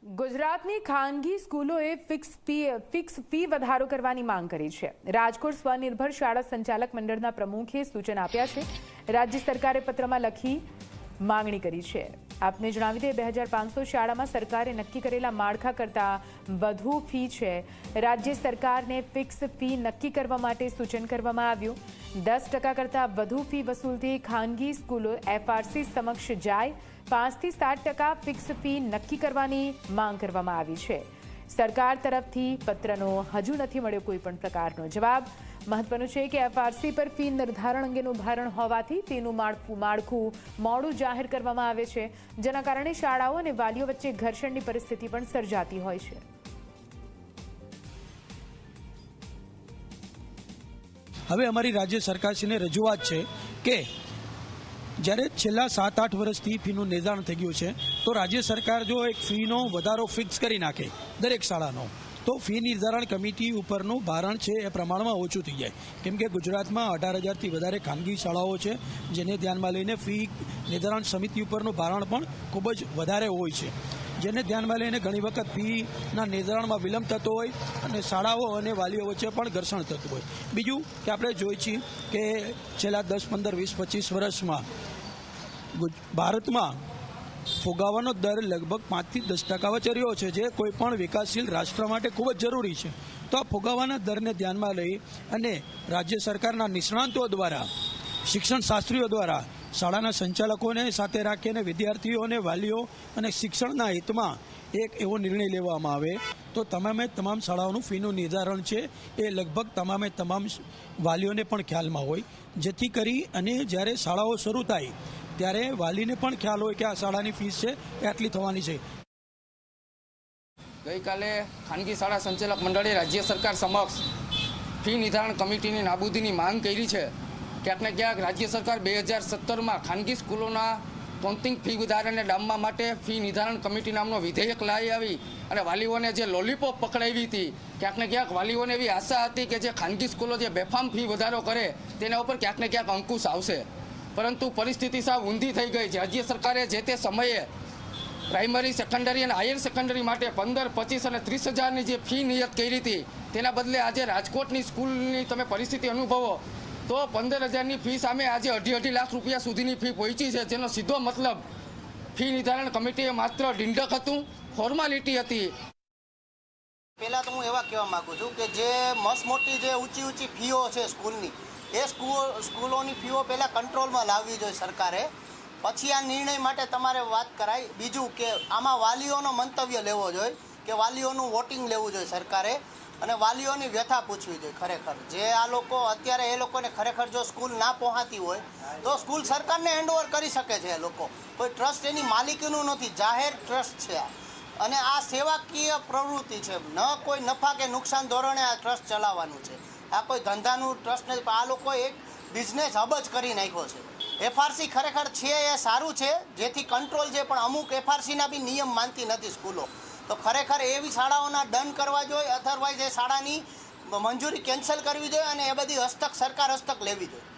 ગુજરાતની ખાનગી સ્કૂલોએ fix fee વધારો કરવાની માંગ કરી છે। રાજકોટ સ્વનિર્ભર શાળા સંચાલક મંડળના પ્રમુખે સૂચન આપ્યા છે। રાજ્ય સરકારે પત્રમાં લખી માંગણી કરી છે। આપને જણાવી દઈએ 2500 શાળામાં સરકારે નક્કી કરેલા માળખા કરતાં વધુ ફી છે। રાજ્ય સરકારને ફિક્સ ફી નક્કી કરવા માટે સૂચન કરવામાં આવ્યું। 10% કરતાં વધુ ફી વસૂલતી ખાનગી સ્કૂલો એફઆરસી સમક્ષ જાય। 5 થી 7% ફિક્સ ફી નક્કી કરવાની માંગ કરવામાં આવી છે। સરકાર તરફથી પત્રનો હજુ નથી મળ્યો કોઈ પણ પ્રકારનો જવાબ। મહત્વનું છે કે એફઆરસી પર ફી નિર્ધારણ અંગેનું ભારણ હોવાથી તેનું માળખું મોડું જાહેર કરવામાં આવે છે, જેના કારણે શાળાઓ અને વાલીઓ વચ્ચે ઘર્ષણની પરિસ્થિતિ પણ સર્જાતી હોય છે। હવે અમારી રાજ્ય સરકારશ્રીને રજૂઆત છે કે જ્યારે છેલ્લા 7-8 વર્ષથી ફીનું નિર્ધારણ થઈ ગયું છે, તો રાજ્ય સરકાર જો એક ફીનો વધારો ફિક્સ કરી નાખે દરેક શાળાનો, તો ફી નિર્ધારણ કમિટી ઉપરનું ભારણ છે એ પ્રમાણમાં ઓછું થઈ જાય। કેમ કે ગુજરાતમાં 18,000થી વધારે ખાનગી શાળાઓ છે, જેને ધ્યાનમાં લઈને ફી નિર્ધારણ સમિતિ ઉપરનું ભારણ પણ ખૂબ જ વધારે હોય છે, જેને ધ્યાનમાં લઈને ઘણી વખત ફીના નિર્ધારણમાં વિલંબ થતો હોય અને શાળાઓ અને વાલીઓ વચ્ચે પણ ઘર્ષણ થતું હોય। બીજું કે આપણે જોઈએ છીએ કે છેલ્લા 10, 15, 20, 25 વર્ષમાં ભારતમાં ફુગાવાનો દર લગભગ 5 થી 10% વચ્ચે રહ્યો છે, જે કોઈ પણ વિકાસશીલ રાષ્ટ્ર માટે ખૂબ જ જરૂરી છે। તો આ ફુગાવાના દરને ધ્યાનમાં લઈ અને રાજ્ય સરકારના નિષ્ણાંતો દ્વારા, શિક્ષણ શાસ્ત્રીઓ દ્વારા શાળાના સંચાલકોને સાથે રાખીને વિદ્યાર્થીઓ અને વાલીઓ અને શિક્ષણના હિતમાં એક એવો નિર્ણય લેવામાં આવે તો તમામ શાળાઓનું ફીનું નિર્ધારણ છે એ લગભગ તમામ વાલીઓને પણ ખ્યાલમાં હોય, જેથી કરી અને જ્યારે શાળાઓ શરૂ થાય ત્યારે વાલીને પણ ખ્યાલ હોય કે આ શાળાની ફીસ છે એ આટલી થવાની છે। ગઈકાલે ખાનગી શાળા સંચાલક મંડળે રાજ્ય સરકાર સમક્ષ ફી નિર્ધારણ કમિટીની નાબૂદીની માંગ કરી છે। ક્યાંક ને ક્યાંક રાજ્ય સરકાર 2017માં ખાનગી સ્કૂલોના ટોન્ટિંગ ફી વધારાને ડામવા માટે ફી નિર્ધારણ કમિટી નામનો વિધેયક લાવી આવી અને વાલીઓને જે લોલીપોપ પકડાવી હતી, ક્યાંક ને ક્યાંક વાલીઓને એવી આશા હતી કે જે ખાનગી સ્કૂલો જે બેફામ ફી વધારો કરે તેના ઉપર ક્યાંક ને ક્યાંક અંકુશ આવશે, પરંતુ પરિસ્થિતિ સાવ ઊંધી થઈ ગઈ છે। રાજ્ય સરકારે જે તે સમયે પ્રાઇમરી, સેકન્ડરી અને હાયર સેકન્ડરી માટે 15, 25 અને 30 હજારની જે ફી નિયત કરી હતી, તેના બદલે આજે રાજકોટની સ્કૂલની તમે પરિસ્થિતિ અનુભવો તો 15,000ની ફી સામે આજે 2.5 લાખ રૂપિયા સુધીની ફી પહોંચી છે, જેનો સીધો મતલબ ફી નિર્ધારણ કમિટીએ માત્ર ઢીંઢક હતું, ફોર્માલિટી હતી। પહેલાં તો હું એવા કહેવા માગું છું કે જે મસ્ત મોટી જે ઊંચી ફીઓ છે સ્કૂલની, એ સ્કૂલોની ફીઓ પહેલાં કંટ્રોલમાં લાવવી જોઈએ સરકારે, પછી આ નિર્ણય માટે તમારે વાત કરાય। બીજું કે આમાં વાલીઓનો મંતવ્ય લેવો જોઈએ, કે વાલીઓનું વોટિંગ લેવું જોઈએ સરકારે, અને વાલીઓની વ્યથા પૂછવી જોઈએ। ખરેખર જે આ લોકો અત્યારે એ લોકોને ખરેખર જો સ્કૂલ ના પહોંચતી હોય તો સ્કૂલ સરકારને હેન્ડઓવર કરી શકે છે। એ લોકો કોઈ ટ્રસ્ટ એની માલિકીનું નથી, જાહેર ટ્રસ્ટ છે અને આ સેવાકીય પ્રવૃત્તિ છે, ન કોઈ નફા કે નુકસાન ધોરણે આ ટ્રસ્ટ ચલાવવાનું છે। આ કોઈ ધંધાનું ટ્રસ્ટ નથી, આ લોકો એક બિઝનેસ હબ જ કરી નાખ્યો છે। એફઆરસી ખરેખર છે એ સારું છે, જેથી કંટ્રોલ છે, પણ અમુક એફઆરસીના બી નિયમ માનતી નથી સ્કૂલો, તો ખરેખર એવી શાળાઓના દંડ કરવા જોઈએ, અધરવાઇઝ એ શાળાની મંજૂરી કેન્સલ કરવી જોઈએ અને એ બધી સરકાર હસ્તક લેવી જોઈએ।